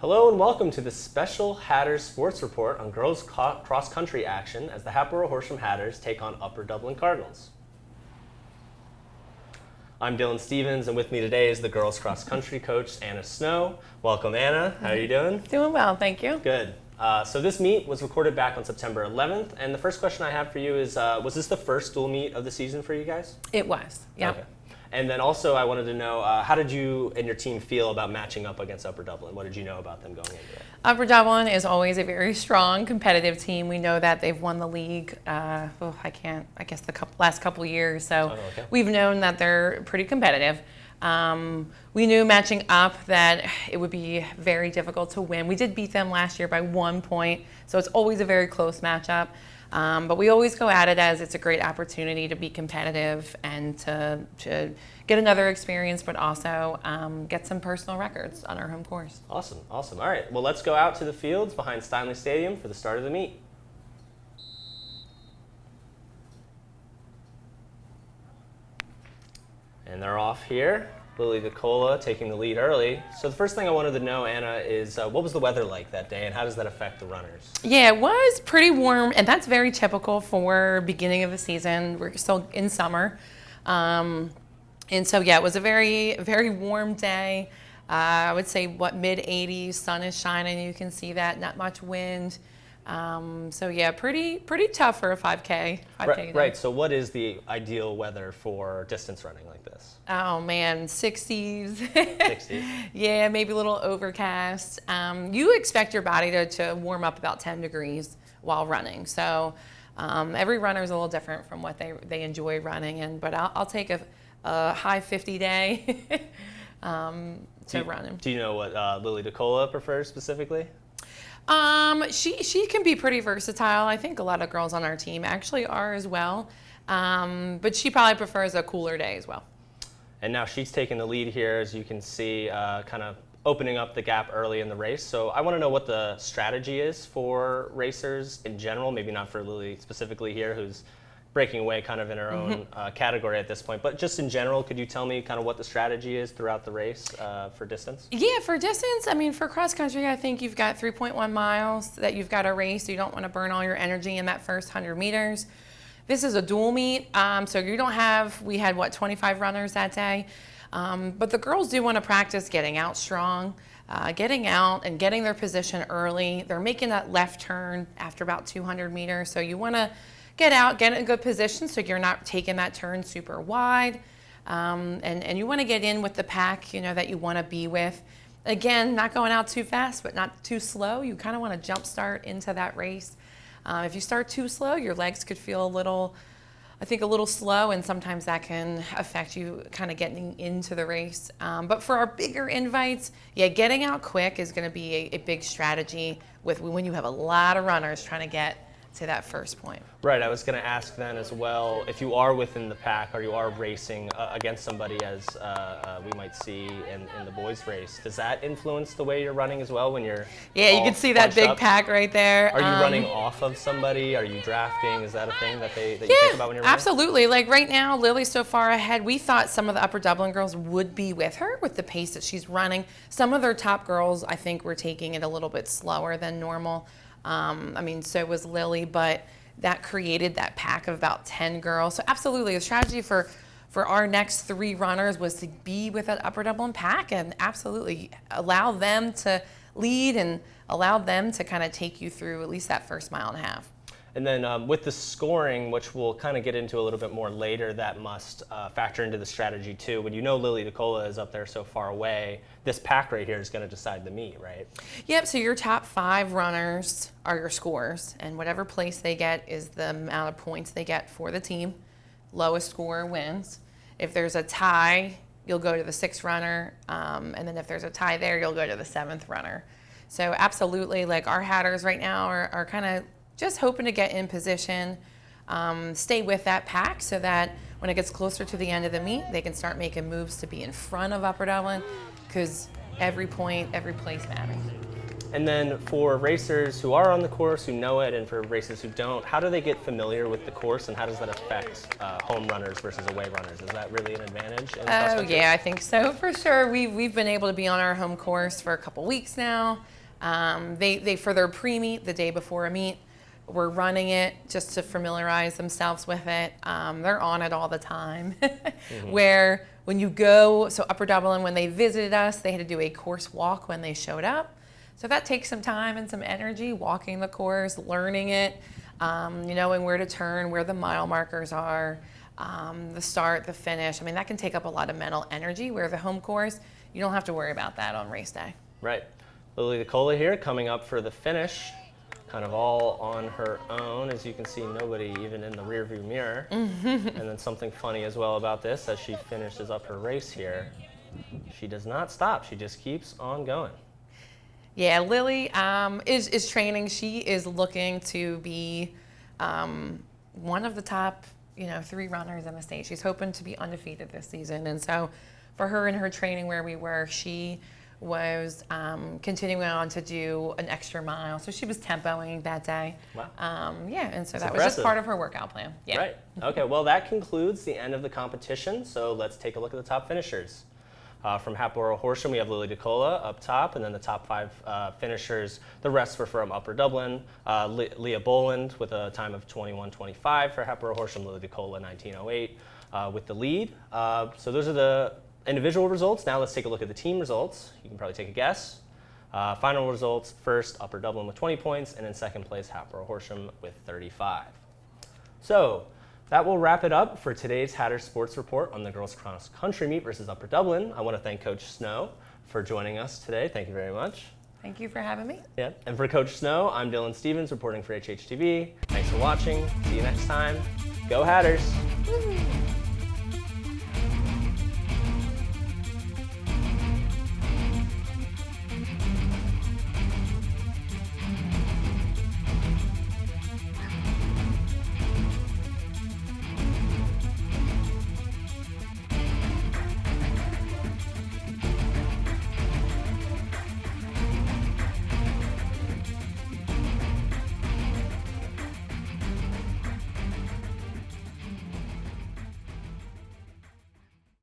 Hello and welcome to the special Hatters Sports Report on girls cross-country action as the Hatboro-Horsham Hatters take on Upper Dublin Cardinals. I'm Dylan Stevens, and with me today is the girls cross-country coach, Anna Snow. Welcome, Anna. How are you doing? Doing well, thank you. Good. So this meet was recorded back on September 11th, and the first question I have for you is, was this the first dual meet of the season for you guys? It was, yeah. Okay. And then also I wanted to know, how did you and your team feel about matching up against Upper Dublin? What did you know about them going into it? Upper Dublin is always a very strong, competitive team. We know that they've won the league, the last couple years. So We've known that they're pretty competitive. We knew matching up that it would be very difficult to win. We did beat them last year by 1 point, so it's always a very close matchup. But we always go at it as it's a great opportunity to be competitive and to get another experience, but also get some personal records on our home course. Awesome, awesome. All right, well, let's go out to the fields behind Steinley Stadium for the start of the meet. And they're off here. Lily DeCola taking the lead early. So the first thing I wanted to know, Anna, is what was the weather like that day and how does that affect the runners? Yeah, it was pretty warm, and that's very typical for beginning of the season. We're still in summer. And so, yeah, it was a very, very warm day. I would say, mid-80s, sun is shining. You can see that, not much wind. So yeah, pretty tough for a 5K. Right. So what is the ideal weather for distance running like this? Oh man, 60s. 60s. Yeah, maybe a little overcast. You expect your body to warm up about 10 degrees while running. So every runner is a little different from what they enjoy running. But I'll take a high 50 day to run. Do you know what Lily DeCola prefers specifically? She can be pretty versatile. I think a lot of girls on our team actually are as well. But she probably prefers a cooler day as well. And now she's taking the lead here, as you can see, kind of opening up the gap early in the race. So I want to know what the strategy is for racers in general, maybe not for Lily specifically here, who's breaking away kind of in her own category at this point. But just in general, could you tell me kind of what the strategy is throughout the race for distance? Yeah, for distance, I mean, for cross country, I think you've got 3.1 miles that you've got to race. You don't want to burn all your energy in that first 100 meters. This is a dual meet, so you don't have, we had 25 runners that day. But the girls do want to practice getting out strong, getting out and getting their position early. They're making that left turn after about 200 meters, so you want to get out, get in a good position so you're not taking that turn super wide. And you want to get in with the pack, that you want to be with. Again, not going out too fast, but not too slow. You kind of want to jump start into that race. If you start too slow, your legs could feel a little slow, and sometimes that can affect you kind of getting into the race. But for our bigger invites, yeah, getting out quick is going to be a big strategy when you have a lot of runners trying to get to that first point. Right, I was going to ask then as well, if you are within the pack or you are racing against somebody as we might see in the boys race, does that influence the way you're running as well when you're Yeah, you can see that big pack right there. Are you running off of somebody? Are you drafting? Is that a thing that you think about when you're running? Absolutely. Like right now, Lily's so far ahead. We thought some of the Upper Dublin girls would be with her with the pace that she's running. Some of their top girls, I think, were taking it a little bit slower than normal. So was Lily, but that created that pack of about 10 girls. So absolutely, the strategy for our next 3 runners was to be with that Upper Dublin pack and absolutely allow them to lead and allow them to kind of take you through at least that first mile and a half. And then with the scoring, which we'll kind of get into a little bit more later, that must factor into the strategy too. When you know Lily DeCola is up there so far away, this pack right here is going to decide the meet, right? Yep, so your top 5 runners are your scores, and whatever place they get is the amount of points they get for the team. Lowest score wins. If there's a tie, you'll go to the 6th runner, and then if there's a tie there, you'll go to the 7th runner. So absolutely, like our Hatters right now are kind of just hoping to get in position, stay with that pack so that when it gets closer to the end of the meet, they can start making moves to be in front of Upper Dublin, because every point, every place matters. And then for racers who are on the course, who know it, and for racers who don't, how do they get familiar with the course, and how does that affect home runners versus away runners? Is that really an advantage in cross Oh country? yeah, I think so for sure. We've been able to be on our home course for a couple weeks now. They for their pre-meet the day before a meet, we're running it just to familiarize themselves with it. They're on it all the time. Where when you go, so Upper Dublin, when they visited us, they had to do a course walk when they showed up. So that takes some time and some energy, walking the course, learning it, knowing where to turn, where the mile markers are, the start, the finish. I mean, that can take up a lot of mental energy, where the home course, you don't have to worry about that on race day. Right. Lily DeCola here coming up for the finish, kind of all on her own. As you can see, nobody even in the rearview mirror. And then something funny as well about this, as she finishes up her race here, she does not stop. She just keeps on going. Yeah, Lily is training. She is looking to be one of the top, 3 runners in the state. She's hoping to be undefeated this season. And so for her in her training where we were, she was continuing on to do an extra mile. So she was tempoing that day. Wow. And so That's that was just impressive. part of her workout plan. Yeah. Right. Okay, well, that concludes the end of the competition. So let's take a look at the top finishers. From Hatboro-Horsham, we have Lily DeCola up top, and then the top 5 finishers, the rest were from Upper Dublin. Leah Boland with a time of 21:25 for Hatboro-Horsham, Lily DeCola 19:08 with the lead. So those are the individual results. Now let's take a look at the team results. You can probably take a guess. Final results, first Upper Dublin with 20 points, and in second place Hatboro-Horsham with 35. So that will wrap it up for today's Hatter Sports Report on the girls cross country meet versus Upper Dublin. I want to thank Coach Snow for joining us today. Thank you very much. Thank you for having me. Yeah, and for Coach Snow, I'm Dylan Stevens reporting for HHTV. Thanks for watching. See you next time. Go Hatters! Woo.